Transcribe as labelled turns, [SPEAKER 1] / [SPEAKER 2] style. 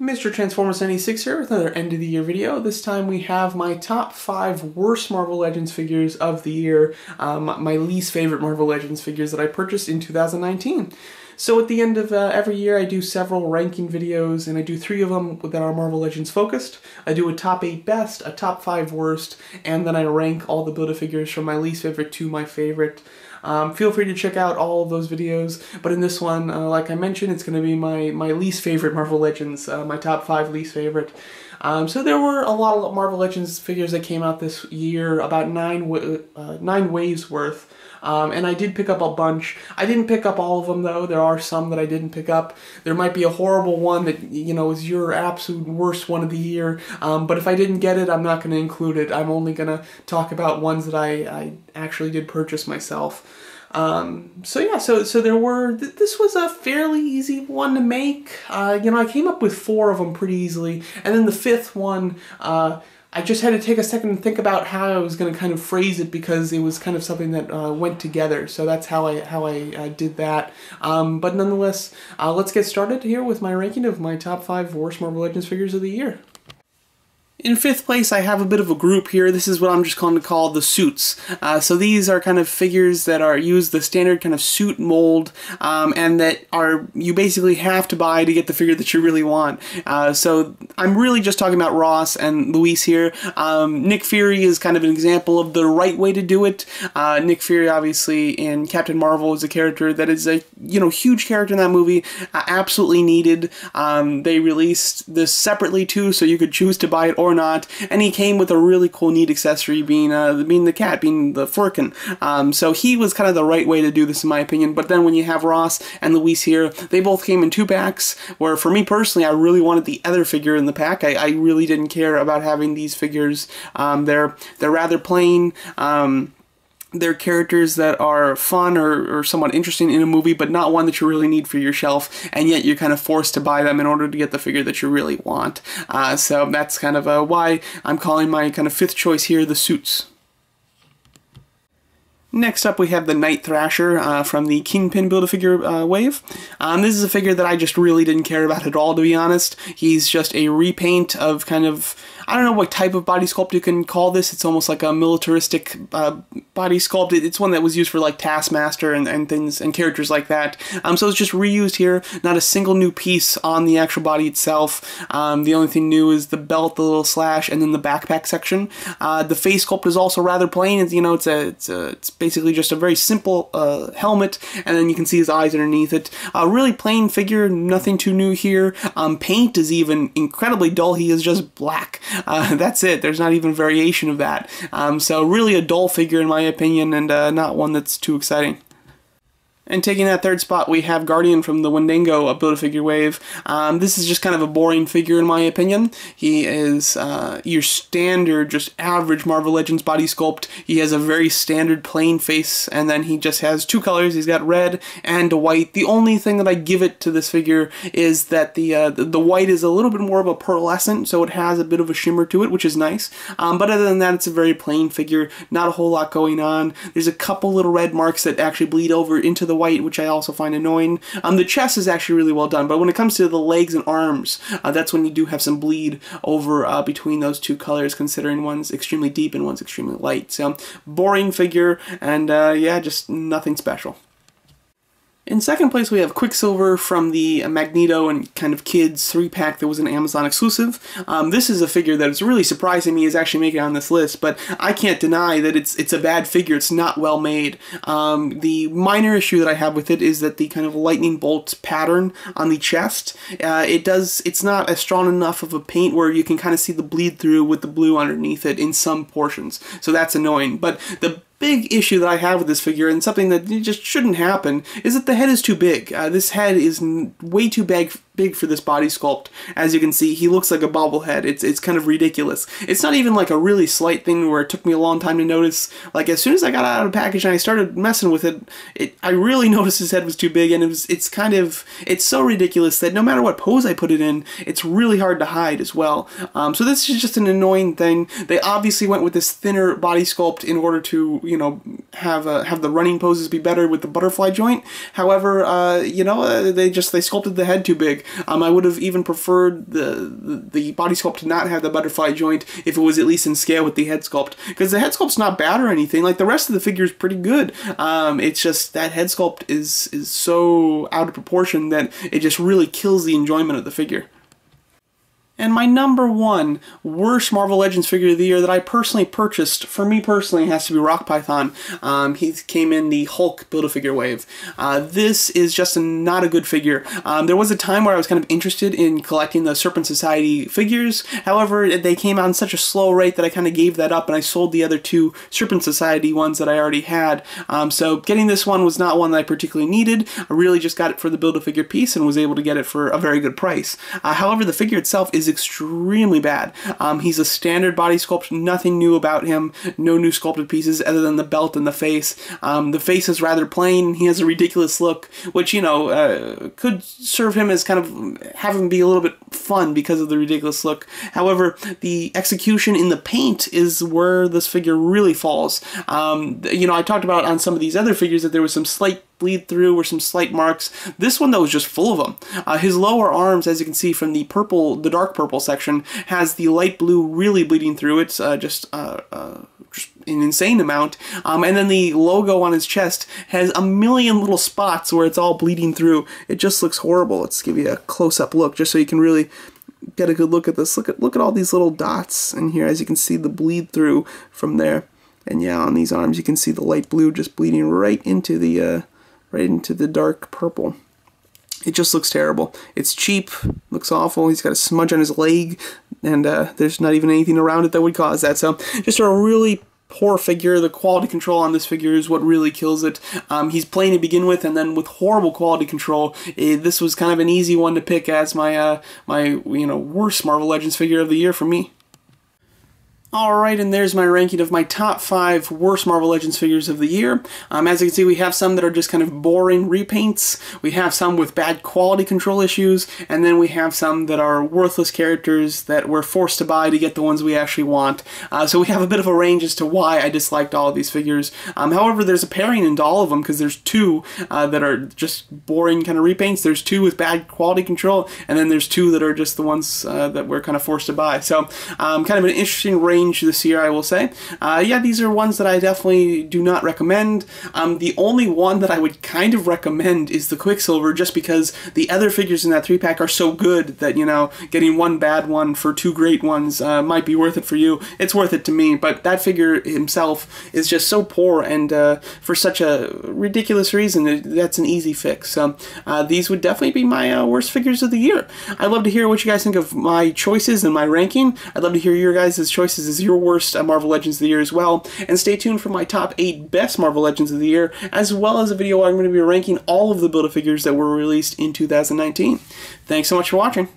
[SPEAKER 1] Mr. Transformers 96 here with another end of the year video. This time we have my top 5 worst Marvel Legends figures of the year, my least favorite Marvel Legends figures that I purchased in 2019. So at the end of every year I do several ranking videos, and I do 3 of them that are Marvel Legends focused. I do a top 8 best, a top 5 worst, and then I rank all the Build-A-Figures from my least favorite to my favorite. Feel free to check out all of those videos, but in this one, like I mentioned, it's going to be my least favorite Marvel Legends, my top 5 least favorite. So there were a lot of Marvel Legends figures that came out this year, about 9 waves worth. And I did pick up a bunch. I didn't pick up all of them, though. There are some that I didn't pick up. There might be a horrible one that, you know, is your absolute worst one of the year. But if I didn't get it, I'm not going to include it. I'm only going to talk about ones that I actually did purchase myself. So yeah, so there were, this was a fairly easy one to make. You know, I came up with 4 of them pretty easily. And then the 5th one, I just had to take a second and think about how I was going to kind of phrase it, because it was kind of something that went together. So that's how I did that. But nonetheless, let's get started here with my ranking of my top 5 worst Marvel Legends figures of the year. In 5th place, I have a bit of a group here. This is what I'm just going to call the suits. So these are kind of figures that use the standard kind of suit mold, and that you basically have to buy to get the figure that you really want. So I'm really just talking about Ross and Luis here. Nick Fury is kind of an example of the right way to do it. Nick Fury, obviously, in Captain Marvel, is a character that is a huge character in that movie, absolutely needed. They released this separately too, so you could choose to buy it or not, and he came with a really cool, neat accessory, being the cat, being the Furkin. So he was kind of the right way to do this, in my opinion. But then when you have Ross and Luis here, they both came in 2 packs, where for me personally, I really wanted the other figure in the pack. I really didn't care about having these figures. They're rather plain. They're characters that are fun or somewhat interesting in a movie, but not one that you really need for your shelf, and yet you're kind of forced to buy them in order to get the figure that you really want. So that's kind of why I'm calling my kind of 5th choice here the suits. Next up, we have the Night Thrasher from the Kingpin Build-A-Figure wave. This is a figure that I just really didn't care about at all, to be honest. He's just a repaint of kind of, I don't know what type of body sculpt you can call this. It's almost like a militaristic body sculpt. It's one that was used for like Taskmaster and things and characters like that. So it's just reused here. Not a single new piece on the actual body itself. The only thing new is the belt, the little slash, and then the backpack section. The face sculpt is also rather plain. It's basically just a very simple helmet, and then you can see his eyes underneath it. A really plain figure, nothing too new here. Paint is even incredibly dull. He is just black. That's it. There's not even variation of that. So really a dull figure in my opinion, and not one that's too exciting. And taking that 3rd spot, we have Guardian from the Wendigo Build-A-Figure wave. This is just kind of a boring figure in my opinion. He is your standard, just average Marvel Legends body sculpt. He has a very standard plain face, and then he just has 2 colors. He's got red and white. The only thing that I give it to this figure is that the white is a little bit more of a pearlescent, so it has a bit of a shimmer to it, which is nice. But other than that, it's a very plain figure. Not a whole lot going on. There's a couple little red marks that actually bleed over into the white, which I also find annoying. The chest is actually really well done, but when it comes to the legs and arms, that's when you do have some bleed over between those 2 colors, considering one's extremely deep and one's extremely light. So, boring figure, and yeah, just nothing special. In 2nd place, we have Quicksilver from the Magneto and kind of Kids 3-pack that was an Amazon exclusive. This is a figure that is really surprising me is actually making it on this list, but I can't deny that it's a bad figure. It's not well made. The minor issue that I have with it is that the kind of lightning bolt pattern on the chest, it's not as strong enough of a paint where you can kind of see the bleed through with the blue underneath it in some portions. So that's annoying. But the big issue that I have with this figure, and something that just shouldn't happen, is that the head is too big. This head is way too big for this body sculpt. As you can see, he looks like a bobblehead. It's kind of ridiculous. It's not even like a really slight thing where it took me a long time to notice. Like, as soon as I got out of the package and I started messing with it, I really noticed his head was too big, and it's so ridiculous that no matter what pose I put it in, it's really hard to hide as well. So this is just an annoying thing. They obviously went with this thinner body sculpt in order to, have the running poses be better with the butterfly joint. However, they sculpted the head too big. big. I would have even preferred the body sculpt to not have the butterfly joint if it was at least in scale with the head sculpt, because the head sculpt's not bad or anything. Like, the rest of the figure is pretty good. It's just that head sculpt is so out of proportion that it just really kills the enjoyment of the figure. And my number one worst Marvel Legends figure of the year that I personally purchased, for me personally, has to be Rock Python. He came in the Hulk Build-A-Figure wave. This is just not a good figure. There was a time where I was kind of interested in collecting the Serpent Society figures. However, they came out in such a slow rate that I kind of gave that up, and I sold the other two Serpent Society ones that I already had. So getting this one was not one that I particularly needed. I really just got it for the Build-A-Figure piece and was able to get it for a very good price. However, the figure itself is extremely bad. He's a standard body sculpt, nothing new about him, no new sculpted pieces other than the belt and the face. The face is rather plain, he has a ridiculous look, which, you know, could serve him as kind of, have him be a little bit fun because of the ridiculous look. However, the execution in the paint is where this figure really falls. You know, I talked about on some of these other figures that there was some slight bleed through or some slight marks. This one, though, is just full of them. His lower arms, as you can see from the purple, the dark purple section, has the light blue really bleeding through. It's just an insane amount. And then the logo on his chest has a million little spots where it's all bleeding through. It just looks horrible. Let's give you a close-up look just so you can really get a good look at this. Look at all these little dots in here, as you can see the bleed through from there. And yeah, on these arms you can see the light blue just bleeding right into the dark purple. It just looks terrible. It's cheap, looks awful. He's got a smudge on his leg, and there's not even anything around it that would cause that. So just a really poor figure. The quality control on this figure is what really kills it. He's plain to begin with, and then with horrible quality control, this was kind of an easy one to pick as my worst Marvel Legends figure of the year for me. Alright, and there's my ranking of my top 5 worst Marvel Legends figures of the year. As you can see, we have some that are just kind of boring repaints, we have some with bad quality control issues, and then we have some that are worthless characters that we're forced to buy to get the ones we actually want. So we have a bit of a range as to why I disliked all of these figures. However, there's a pairing into all of them, because there's 2 that are just boring kind of repaints, there's 2 with bad quality control, and then there's 2 that are just the ones that we're kind of forced to buy. So kind of an interesting range this year, I will say. Yeah, these are ones that I definitely do not recommend. The only one that I would kind of recommend is the Quicksilver, just because the other figures in that 3-pack are so good that, you know, getting one bad one for 2 great ones might be worth it for you. It's worth it to me, but that figure himself is just so poor, and for such a ridiculous reason, that's an easy fix. So these would definitely be my worst figures of the year. I'd love to hear what you guys think of my choices and my ranking. I'd love to hear your guys' choices as your worst Marvel Legends of the year as well, and stay tuned for my top 8 best Marvel Legends of the year, as well as a video where I'm going to be ranking all of the Build-A-Figures that were released in 2019. Thanks so much for watching.